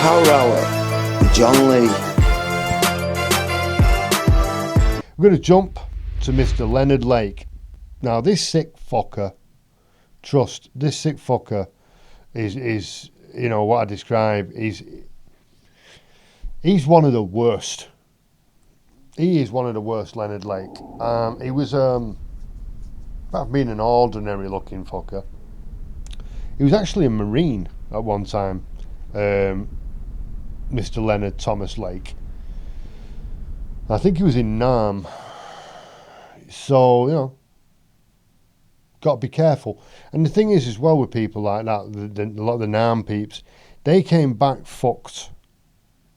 Power Hour with John Lee. We're going to jump to Mr. Leonard Lake. Now, this sick fucker, this sick fucker is you know, what I describe, he's one of the worst. He is one of the worst, Leonard Lake. He was, about being an ordinary looking fucker. He was actually a Marine at one time, Mr. Leonard Thomas Lake. I think he was in Nam. So, you know, got to be careful. And the thing is as well with people like that, a lot of the Nam peeps, they came back fucked.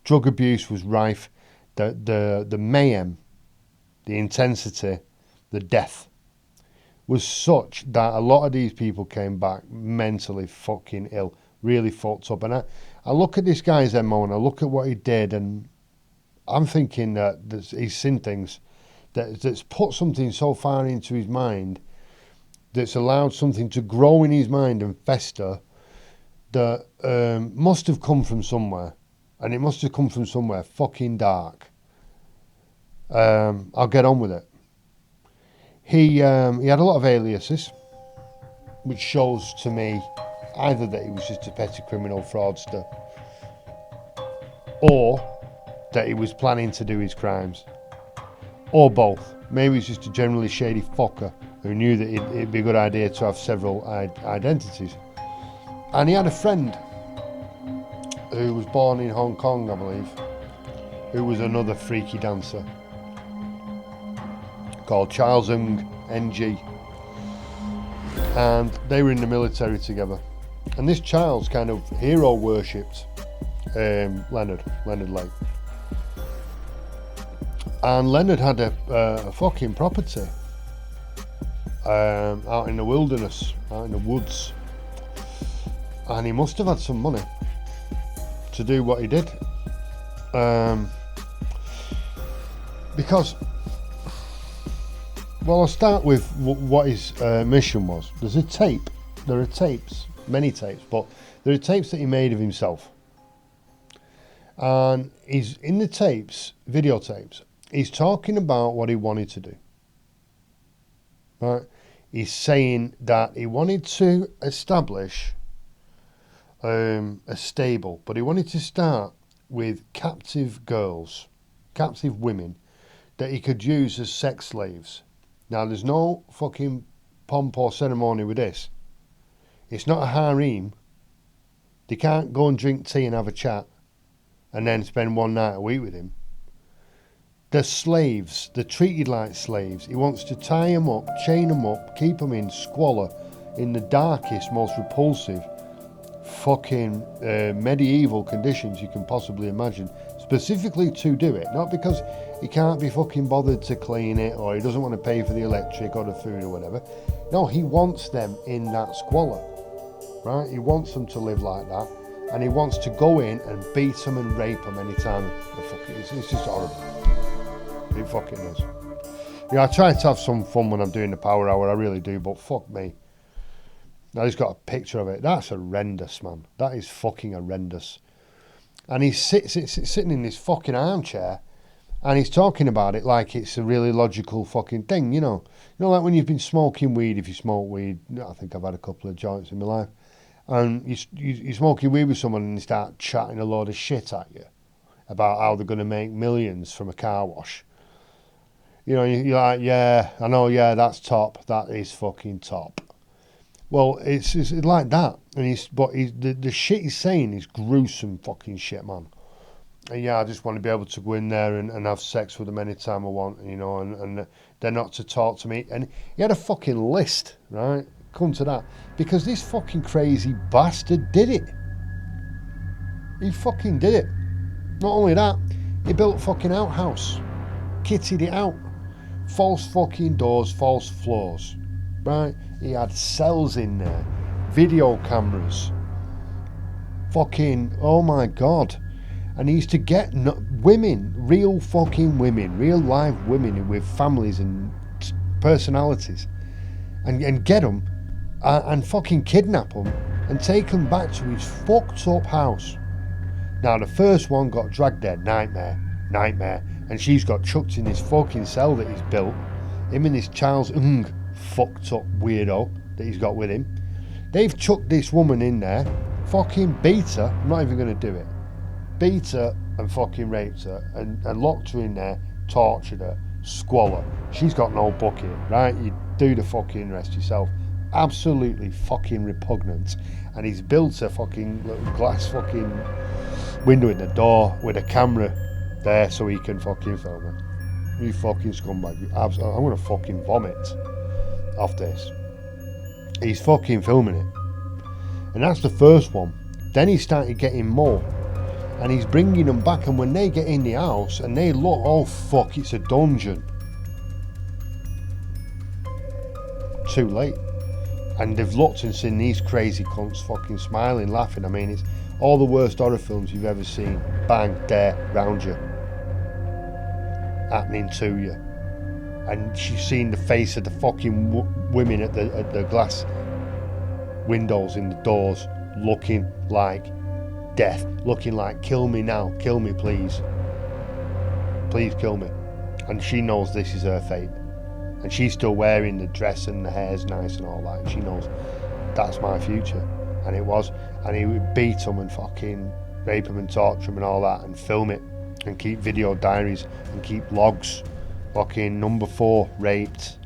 Drug abuse was rife. The mayhem, the intensity, the death was such that a lot of these people came back mentally fucking ill, really fucked up. And I look at this guy's MO and I look at what he did, and I'm thinking that he's seen things that's put something so far into his mind, that's allowed something to grow in his mind and fester, that must have come from somewhere. And it must have come from somewhere fucking dark. I'll get on with it. He had a lot of aliases, which shows to me either that he was just a petty criminal fraudster, or that he was planning to do his crimes, or both. Maybe he's just a generally shady fucker who knew that it'd be a good idea to have several identities. And he had a friend who was born in Hong Kong, I believe, who was another freaky dancer, called Charles NG. And they were in the military together. And this Charles kind of hero worshipped Leonard Lake. And Leonard had a fucking property out in the wilderness, out in the woods. And he must have had some money to do what he did. Because, well, I'll start with what his mission was. There are tapes, many tapes, but there are tapes that he made of himself. And he's in the tapes, videotapes, he's talking about what he wanted to do. Right? He's saying that he wanted to establish a stable, but he wanted to start with captive girls, captive women, that he could use as sex slaves. Now, there's no fucking pomp or ceremony with this. It's not a harem. They can't go and drink tea and have a chat and then spend one night a week with him. They're slaves. They're treated like slaves. He wants to tie them up, chain them up, keep them in squalor, in the darkest, most repulsive, fucking medieval conditions you can possibly imagine, specifically to do it. Not because he can't be fucking bothered to clean it, or he doesn't want to pay for the electric or the food or whatever. No, he wants them in that squalor, right? He wants them to live like that, and he wants to go in and beat them and rape them anytime. It's just horrible. It fucking is. Yeah, I try to have some fun when I'm doing the Power Hour, I really do, but fuck me. I just got a picture of it. That's horrendous, man. That is fucking horrendous. And he's sitting in this fucking armchair, and he's talking about it like it's a really logical fucking thing, you know. You know, like when you've been smoking weed, if you smoke weed, I think I've had a couple of joints in my life, and you're smoking weed with someone and they start chatting a load of shit at you about how they're going to make millions from a car wash. You know, you're like, yeah, I know, yeah, that's top. That is fucking top. Well, it's like that, and the shit he's saying is gruesome fucking shit, man. And yeah, I just want to be able to go in there and have sex with them anytime I want, you know, and they're not to talk to me. And he had a fucking list, right? Come to that, because this fucking crazy bastard did it. He fucking did it. Not only that, he built a fucking outhouse, kitted it out, false fucking doors, false floors, right? He had cells in there, video cameras, fucking, oh my God. And he used to get women, real fucking women, real live women with families and personalities, and get them and fucking kidnap them and take them back to his fucked up house. Now, the first one got dragged there, nightmare, and she's got chucked in this fucking cell that he's built. Him and this Charles fucked up weirdo that he's got with him. They've chucked this woman in there, fucking beat her, I'm not even going to do it, beat her and fucking raped her, and locked her in there, tortured her, squalor. She's got no bucket, right? You do the fucking rest yourself. Absolutely fucking repugnant. And he's built a fucking little glass fucking window in the door with a camera there so he can fucking film it. You fucking scumbag. I'm gonna fucking vomit off this. He's fucking filming it. And that's the first one. Then he started getting more. And he's bringing them back, and when they get in the house and they look, oh fuck, it's a dungeon. Too late. And they've looked and seen these crazy cunts fucking smiling, laughing. I mean, it's all the worst horror films you've ever seen. Bang, there, round you. Happening to you. And she's seen the face of the fucking women at the glass windows in the doors, looking like death. Looking like, kill me now, kill me please. Please kill me. And she knows this is her fate. And she's still wearing the dress and the hair's nice and all that. And she knows that's my future. And it was. And he would beat them and fucking rape them and torture them and all that and film it. And keep video diaries and keep logs. Fucking number 4, raped.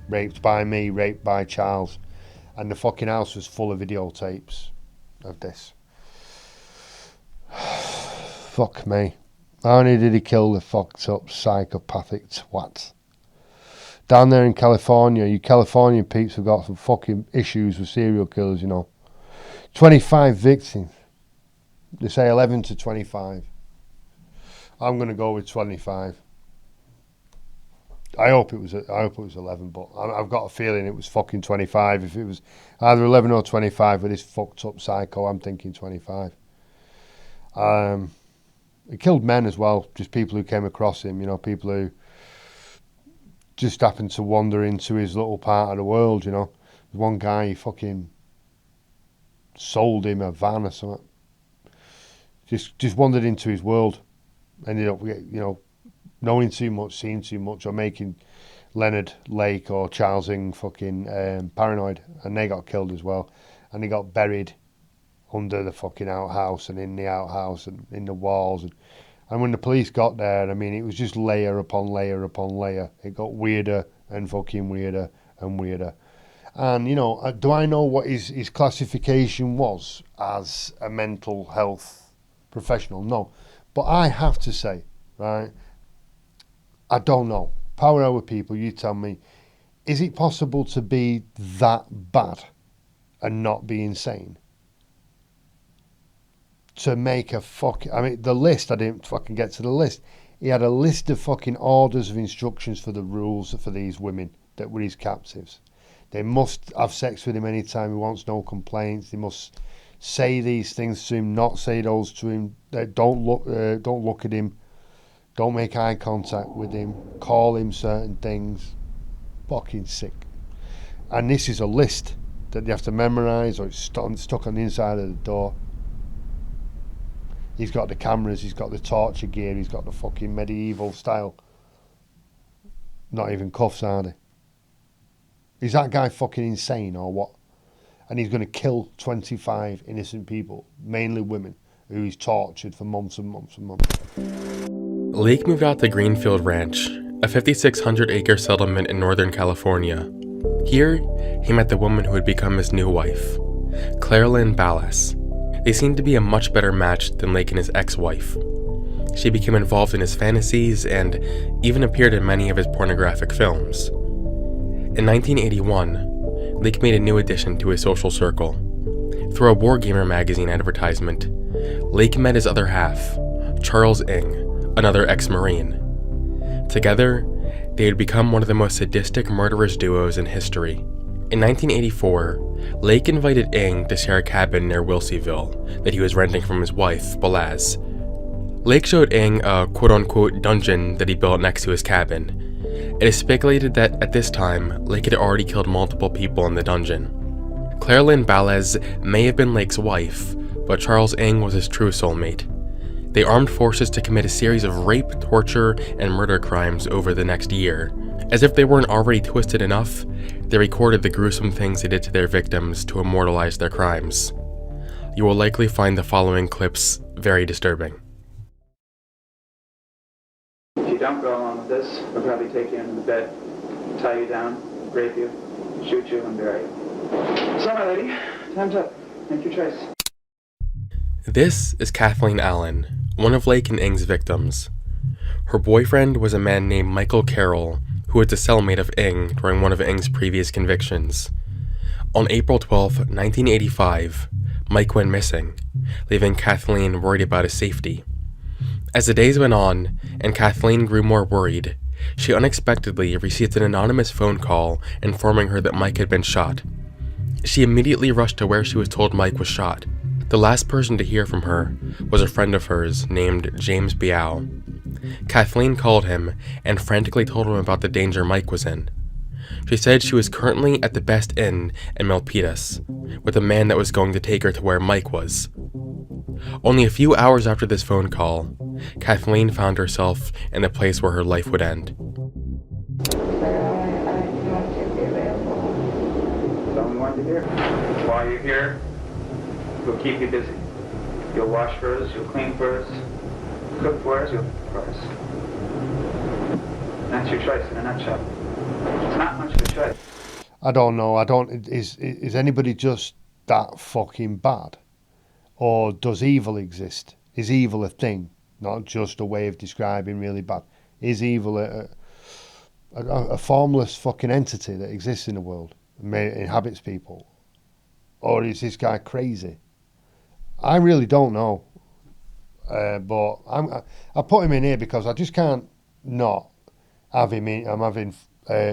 Raped by me, raped by Charles. And the fucking house was full of videotapes of this. Fuck me. How only did he kill the fucked up psychopathic twat? Down there in California, you Californian peeps have got some fucking issues with serial killers, you know. 25 victims. They say 11 to 25. I'm going to go with 25. I hope it was 11, but I've got a feeling it was fucking 25. If it was either 11 or 25 with this fucked up psycho, I'm thinking 25. He killed men as well, just people who came across him, you know, people who just happened to wander into his little part of the world, you know. There's one guy, he fucking sold him a van or something. Just wandered into his world. Ended up, you know, knowing too much, seeing too much, or making Leonard, Lake or Charles Ng fucking paranoid. And they got killed as well. And they got buried under the fucking outhouse and in the outhouse and in the walls. And when the police got there, I mean, it was just layer upon layer upon layer. It got weirder and fucking weirder and weirder. And, you know, do I know what his classification was as a mental health professional? No. But I have to say, right, I don't know. Power hour people, you tell me, is it possible to be that bad and not be insane? To make a I mean, the list, I didn't fucking get to the list. He had a list of fucking orders of instructions for the rules for these women that were his captives. They must have sex with him anytime he wants, no complaints. They must say these things to him, not say those to him. Don't look at him. Don't make eye contact with him. Call him certain things. Fucking sick. And this is a list that you have to memorise, or it's stuck on the inside of the door. He's got the cameras, he's got the torture gear, he's got the fucking medieval style. Not even cuffs, are they? Is that guy fucking insane or what? And he's going to kill 25 innocent people, mainly women, who he's tortured for months and months and months. Lake moved out to Greenfield Ranch, a 5,600-acre settlement in Northern California. Here, he met the woman who would become his new wife, Claire Lynn Ballas. They seemed to be a much better match than Lake and his ex-wife. She became involved in his fantasies and even appeared in many of his pornographic films. In 1981, Lake made a new addition to his social circle. Through a Wargamer magazine advertisement, Lake met his other half, Charles Ng, another ex-Marine. Together, they would become one of the most sadistic murderous duos in history. In 1984, Lake invited Ng to share a cabin near Wilseyville that he was renting from his wife, Balaz. Lake showed Ng a quote-unquote dungeon that he built next to his cabin. It is speculated that at this time, Lake had already killed multiple people in the dungeon. Claire Lynn Balaz may have been Lake's wife, but Charles Ng was his true soulmate. They armed forces to commit a series of rape, torture, and murder crimes over the next year. As if they weren't already twisted enough, they recorded the gruesome things they did to their victims to immortalize their crimes. You will likely find the following clips very disturbing. If you don't go along with this, we'll probably take you into the bed, tie you down, rape you, shoot you, and bury you. So, my lady, time's up. Make your choice. This is Kathleen Allen, one of Lake and Ng's victims. Her boyfriend was a man named Michael Carroll, who was a cellmate of Ng during one of Ng's previous convictions. On April 12, 1985, Mike went missing, leaving Kathleen worried about his safety. As the days went on, and Kathleen grew more worried, she unexpectedly received an anonymous phone call informing her that Mike had been shot. She immediately rushed to where she was told Mike was shot. The last person to hear from her was a friend of hers named James Biao. Kathleen called him and frantically told him about the danger Mike was in. She said she was currently at the Best Inn in Milpitas, with a man that was going to take her to where Mike was. Only a few hours after this phone call, Kathleen found herself in a place where her life would end. That's all we wanted to hear. While you're here, we'll keep you busy. You'll wash for us, you'll clean for us, cook for us, you'll cook for us. That's your choice in a nutshell. It's not much of a choice. I don't know. Is anybody just that fucking bad? Or does evil exist? Is evil a thing? Not just a way of describing really bad. Is evil a formless fucking entity that exists in the world and inhabits people? Or is this guy crazy? I really don't know. But I put him in here because I just can't not have him in. I'm having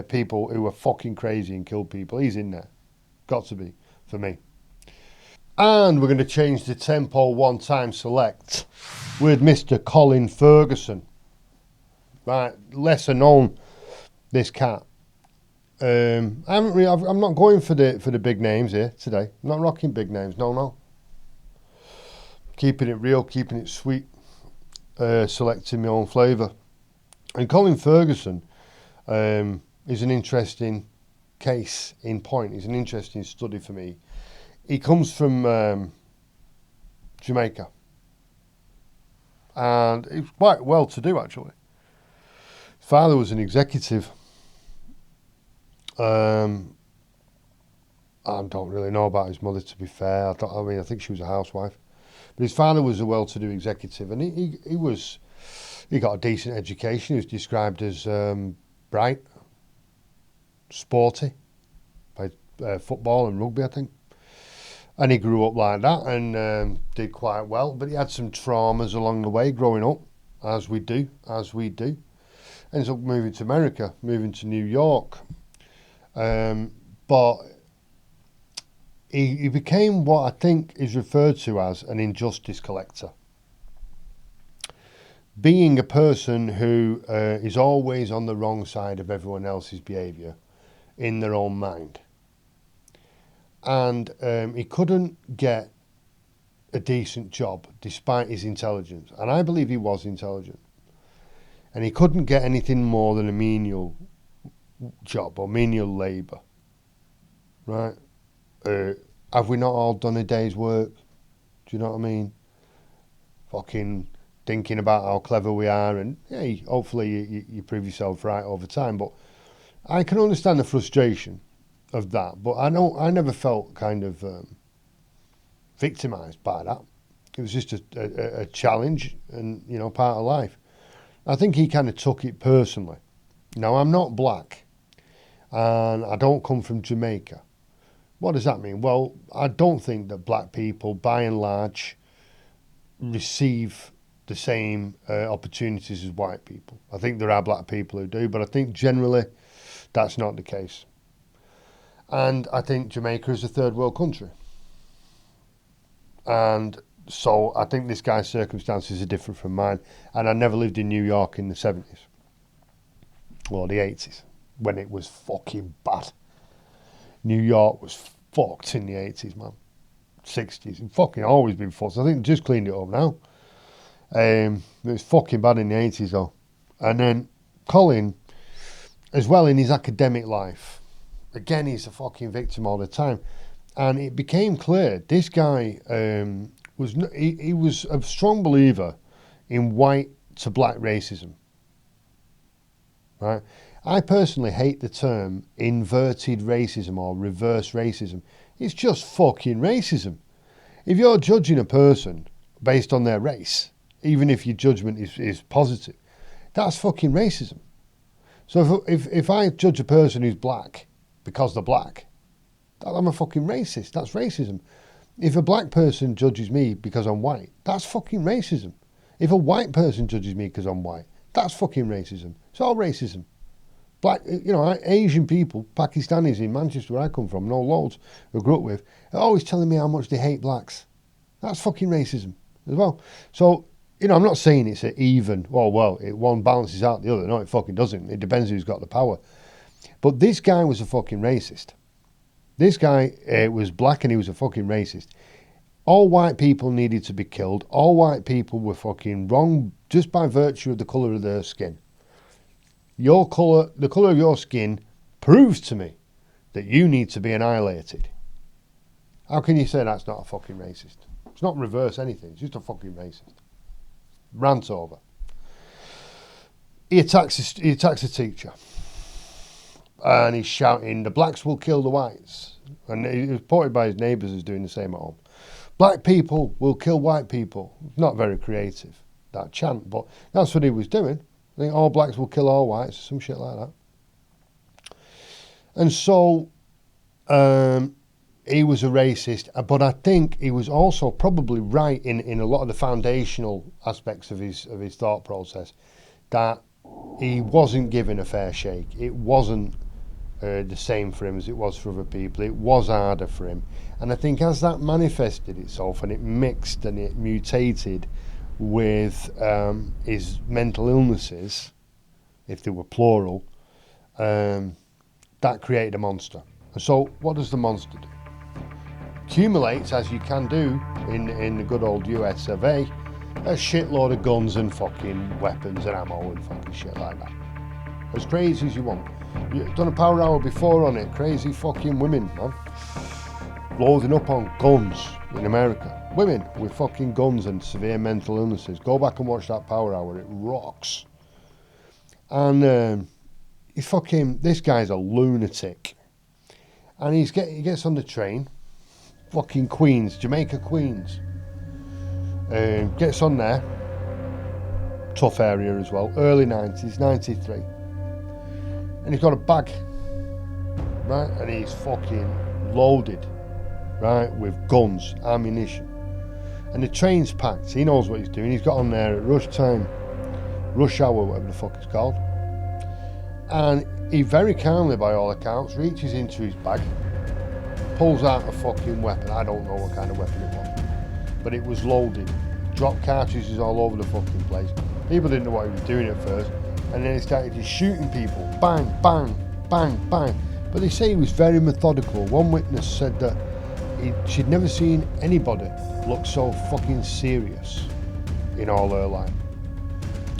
people who are fucking crazy and kill people. He's in there. Got to be, for me. And we're going to change the tempo one time select with Mr. Colin Ferguson. Right, lesser known, this cat. I'm not going for the big names here today. I'm not rocking big names, no. Keeping it real, keeping it sweet, selecting my own flavour. And Colin Ferguson is an interesting case in point. He's an interesting study for me. He comes from Jamaica, and he's quite well to do actually. His father was an executive. I don't really know about his mother, to be fair. I think she was a housewife, but his father was a well-to-do executive, and he got a decent education. He was described as bright, sporty, played football and rugby, I think. And he grew up like that and did quite well. But he had some traumas along the way growing up, as we do. Ends up moving to America, moving to New York. But he became what I think is referred to as an injustice collector. Being a person who is always on the wrong side of everyone else's behaviour in their own mind. And he couldn't get a decent job despite his intelligence. And I believe he was intelligent. And he couldn't get anything more than a menial job or menial labour. Right? Have we not all done a day's work? Do you know what I mean? Fucking thinking about how clever we are, and hey, hopefully you prove yourself right over time. But I can understand the frustration of that, but I never felt kind of victimised by that. It was just a challenge and, part of life. I think he kind of took it personally. Now, I'm not black and I don't come from Jamaica. What does that mean? Well, I don't think that black people, by and large, receive the same opportunities as white people. I think there are black people who do, but I think generally that's not the case. And I think Jamaica is a third world country. And so I think this guy's circumstances are different from mine. And I never lived in New York in the 70s. Or the 80s, when it was fucking bad. New York was fucked in the 80s, man. 60s. It's fucking always been fucked. I think they just cleaned it up now. It was fucking bad in the 80s though. And then Colin, as well in his academic life, again, he's a fucking victim all the time. And it became clear this guy he was a strong believer in white to black racism. Right? I personally hate the term inverted racism or reverse racism. It's just fucking racism. If you're judging a person based on their race, even if your judgment is positive, that's fucking racism. So if I judge a person who's black because they're black, I'm a fucking racist. That's racism. If a black person judges me because I'm white, that's fucking racism. If a white person judges me because I'm white, that's fucking racism. It's all racism. Black, Asian people, Pakistanis in Manchester, where I come from, know loads who I grew up with, are always telling me how much they hate blacks. That's fucking racism as well. So, I'm not saying it's an even, one balances out the other. No, it fucking doesn't. It depends who's got the power. But this guy was a fucking racist. This guy was black and he was a fucking racist. All white people needed to be killed. All white people were fucking wrong just by virtue of the colour of their skin. Your colour, the colour of your skin proves to me that you need to be annihilated. How can you say that's not a fucking racist? It's not reverse anything. It's just a fucking racist. Rant over. He attacks a teacher. And he's shouting, the blacks will kill the whites. And he was reported by his neighbours as doing the same at home. Black people will kill white people. Not very creative, that chant, but that's what he was doing. I think all blacks will kill all whites, some shit like that. And so he was a racist, but I think he was also probably right in a lot of the foundational aspects of his thought process, that he wasn't given a fair shake. It wasn't the same for him as it was for other people. It was harder for him. And I think as that manifested itself and it mixed and it mutated with his mental illnesses, if they were plural, that created a monster. And so what does the monster do? Accumulates, as you can do in the good old US of A shitload of guns and fucking weapons and ammo and fucking shit like that. As crazy as you want. You've done a power hour before on it. Crazy fucking women, man. Loading up on guns in America. Women with fucking guns and severe mental illnesses. Go back and watch that power hour. It rocks. And this guy's a lunatic. And he gets on the train. Fucking Queens, Jamaica Queens. Gets on there. Tough area as well. Early 90s, 93. And he's got a bag. Right? And he's fucking loaded. Right? With guns, ammunition. And the train's packed. He knows what he's doing. He's got on there at rush time. Rush hour, whatever the fuck it's called. And he very calmly, by all accounts, reaches into his bag. Pulls out a fucking weapon. I don't know what kind of weapon it was. But it was loaded. Dropped cartridges all over the fucking place. People didn't know what he was doing at first. And then he started just shooting people. Bang, bang, bang, bang. But they say he was very methodical. One witness said that she'd never seen anybody look so fucking serious in all her life.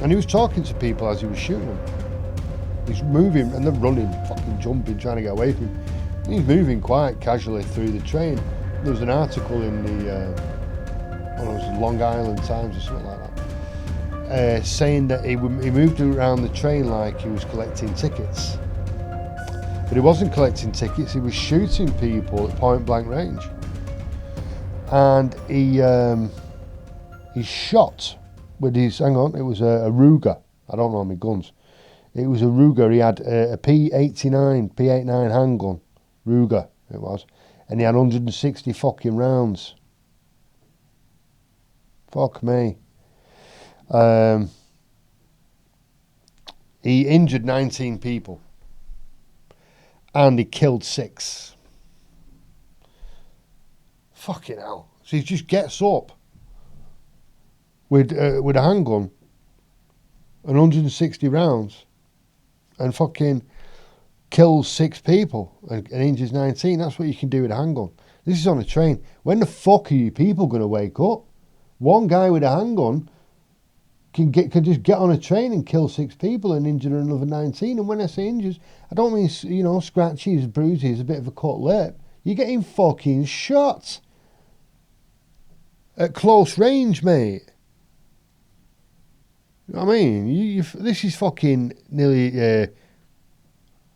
And he was talking to people as he was shooting them. He's moving and they're running, fucking jumping, trying to get away from him. He's moving quite casually through the train. There was an article in the Long Island Times or something like that, saying that he moved around the train like he was collecting tickets. But he wasn't collecting tickets, he was shooting people at point blank range. And he shot with his, it was a Ruger. I don't know how many guns. It was a Ruger. He had a P89 handgun. Ruger, it was. And he had 160 fucking rounds. Fuck me. He injured 19 people. And he killed 6. Fucking hell. So he just gets up with a handgun and 160 rounds and fucking kills 6 people and injures 19. That's what you can do with a handgun. This is on a train. When the fuck are you people going to wake up? One guy with a handgun can just get on a train and kill 6 people and injure another 19. And when I say injures, I don't mean, you know, scratches, bruises, a bit of a cut lip. You're getting fucking shot at close range, mate. You know what I mean? This is fucking nearly...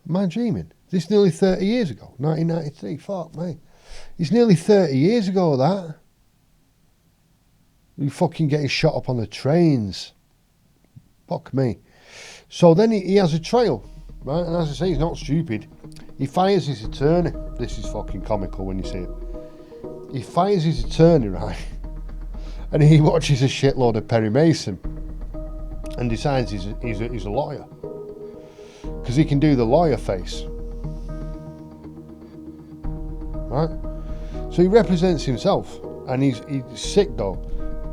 am I dreaming? This is nearly 30 years ago. 1993. Fuck, mate. It's nearly 30 years ago, that. You fucking getting shot up on the trains. Fuck me. So then he has a trial, right? And as I say, he's not stupid. He fires his attorney. This is fucking comical when you see it. He fires his attorney, right? And he watches a shitload of Perry Mason and decides he's a lawyer. Because he can do the lawyer face. Right? So he represents himself. And he's sick though.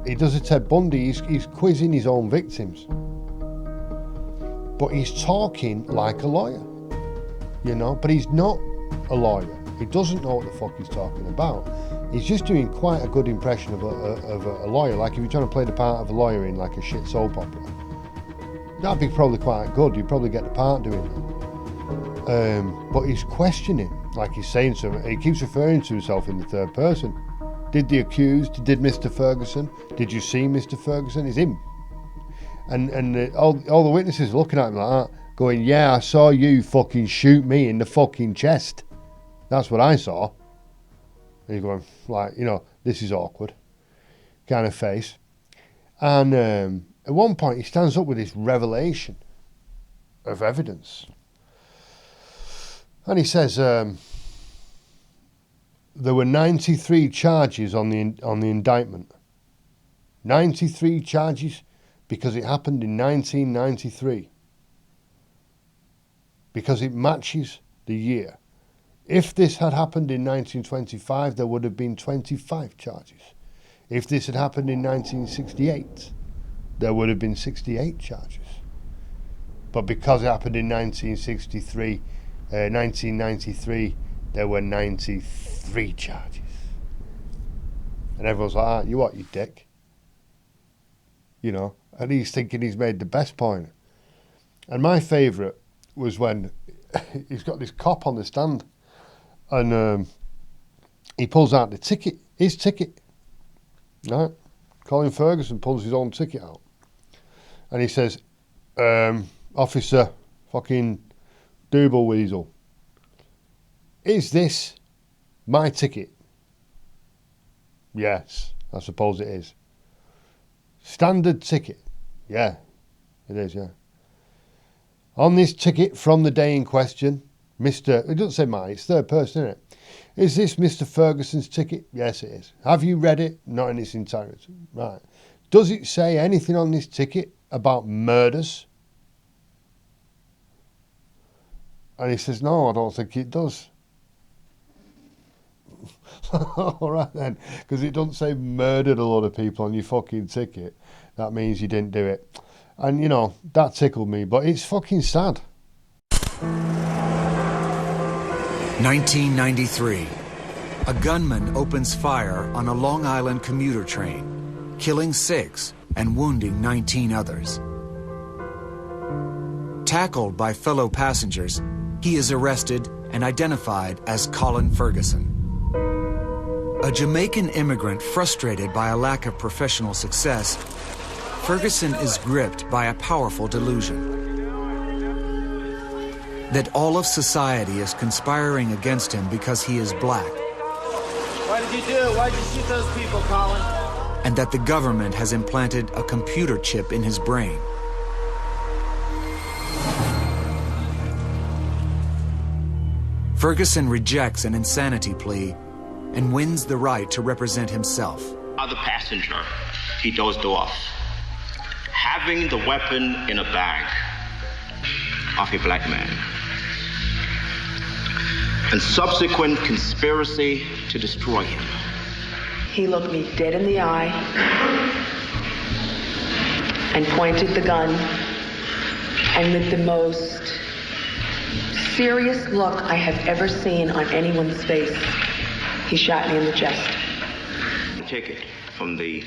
He does a Ted Bundy, he's quizzing his own victims. But he's talking like a lawyer. You know, but he's not a lawyer. He doesn't know what the fuck he's talking about. He's just doing quite a good impression of a lawyer. Like if you're trying to play the part of a lawyer in like a shit soap opera. That'd be probably quite good. You'd probably get the part doing that. But he's questioning, like he's saying to him. He keeps referring to himself in the third person. Did the accused, did Mr. Ferguson, did you see Mr. Ferguson? It's him. And all the witnesses are looking at him like that, going, yeah, I saw you fucking shoot me in the fucking chest. That's what I saw. And he's going, like, you know, this is awkward kind of face. And at one point he stands up with this revelation of evidence. And he says, there were 93 charges on the indictment. 93 charges because it happened in 1993. Because it matches the year. If this had happened in 1925, there would have been 25 charges. If this had happened in 1968, there would have been 68 charges. But because it happened in 1993, there were 93 charges. And everyone's like, ah, you what, you dick? You know, and he's thinking he's made the best point. And my favourite was when he's got this cop on the stand and he pulls out the ticket, his ticket. Right? Colin Ferguson pulls his own ticket out. And he says, officer, fucking Double Weasel, is this my ticket? Yes, I suppose it is. Standard ticket? Yeah, it is, yeah. On this ticket from the day in question, Mr. It doesn't say my, it's third person, isn't it? Is this Mr. Ferguson's ticket? Yes, it is. Have you read it? Not in its entirety. Right. Does it say anything on this ticket about murders? And he says, no, I don't think it does. All right then, because it doesn't say murdered a lot of people on your fucking ticket. That means you didn't do it. And, you know, that tickled me, but it's fucking sad. 1993. A gunman opens fire on a Long Island commuter train, killing 6 and wounding 19 others. Tackled by fellow passengers, he is arrested and identified as Colin Ferguson. A Jamaican immigrant frustrated by a lack of professional success, Ferguson is gripped by a powerful delusion that all of society is conspiring against him because he is black. What did you do? Why'd you shoot those people, Colin? And that the government has implanted a computer chip in his brain. Ferguson rejects an insanity plea and wins the right to represent himself. Other passenger, he dozed off, having the weapon in a bag of a black man. And subsequent conspiracy to destroy him. He looked me dead in the eye and pointed the gun, and with the most serious look I have ever seen on anyone's face. He shot me in the chest. The ticket from the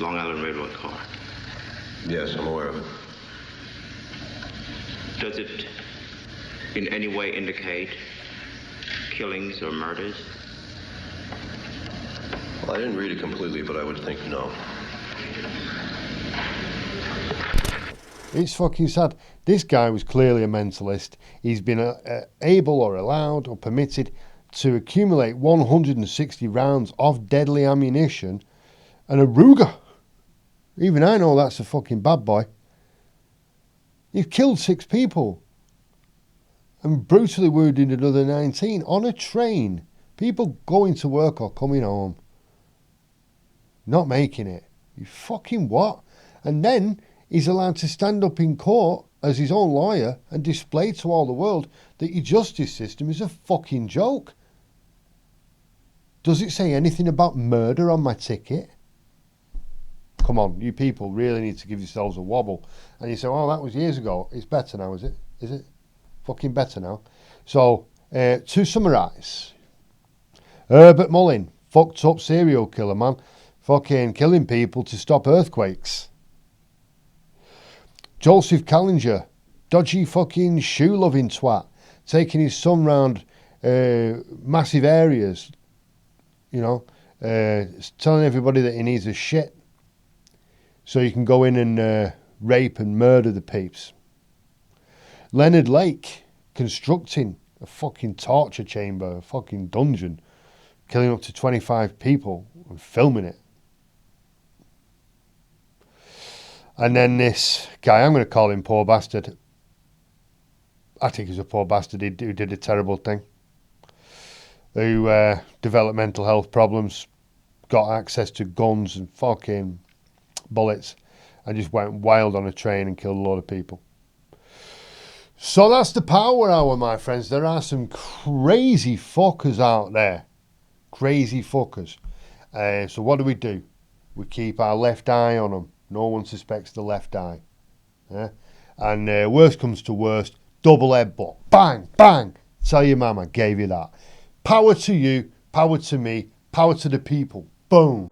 Long Island Railroad car. Yes, I'm aware of it. Does it in any way indicate killings or murders? Well, I didn't read it completely, but I would think no. It's fucking sad. This guy was clearly a mentalist. He's been able or allowed or permitted to accumulate 160 rounds of deadly ammunition and a Ruger. Even I know that's a fucking bad boy. You've killed 6 people and brutally wounded another 19 on a train. People going to work or coming home. Not making it. You fucking what? And then he's allowed to stand up in court as his own lawyer and display to all the world that your justice system is a fucking joke. Does it say anything about murder on my ticket? Come on, you people really need to give yourselves a wobble. And you say, oh, that was years ago. It's better now, is it? Is it? Fucking better now. So, to summarise, Herbert Mullin, fucked up serial killer, man. Fucking killing people to stop earthquakes. Joseph Callinger, dodgy fucking shoe-loving twat, taking his son round massive areas, you know, telling everybody that he needs a shit so you can go in and rape and murder the peeps. Leonard Lake, constructing a fucking torture chamber, a fucking dungeon, killing up to 25 people and filming it. And then this guy, I'm going to call him poor bastard. I think he's a poor bastard who did a terrible thing. Who developed mental health problems, got access to guns and fucking bullets, and just went wild on a train and killed a lot of people. So that's the power hour, my friends. There are some crazy fuckers out there. Crazy fuckers. So what do? We keep our left eye on them. No one suspects the left eye. Yeah? And worst comes to worst, double headbutt. Bang, bang. Tell your mama, gave you that. Power to you, power to me, power to the people. Boom.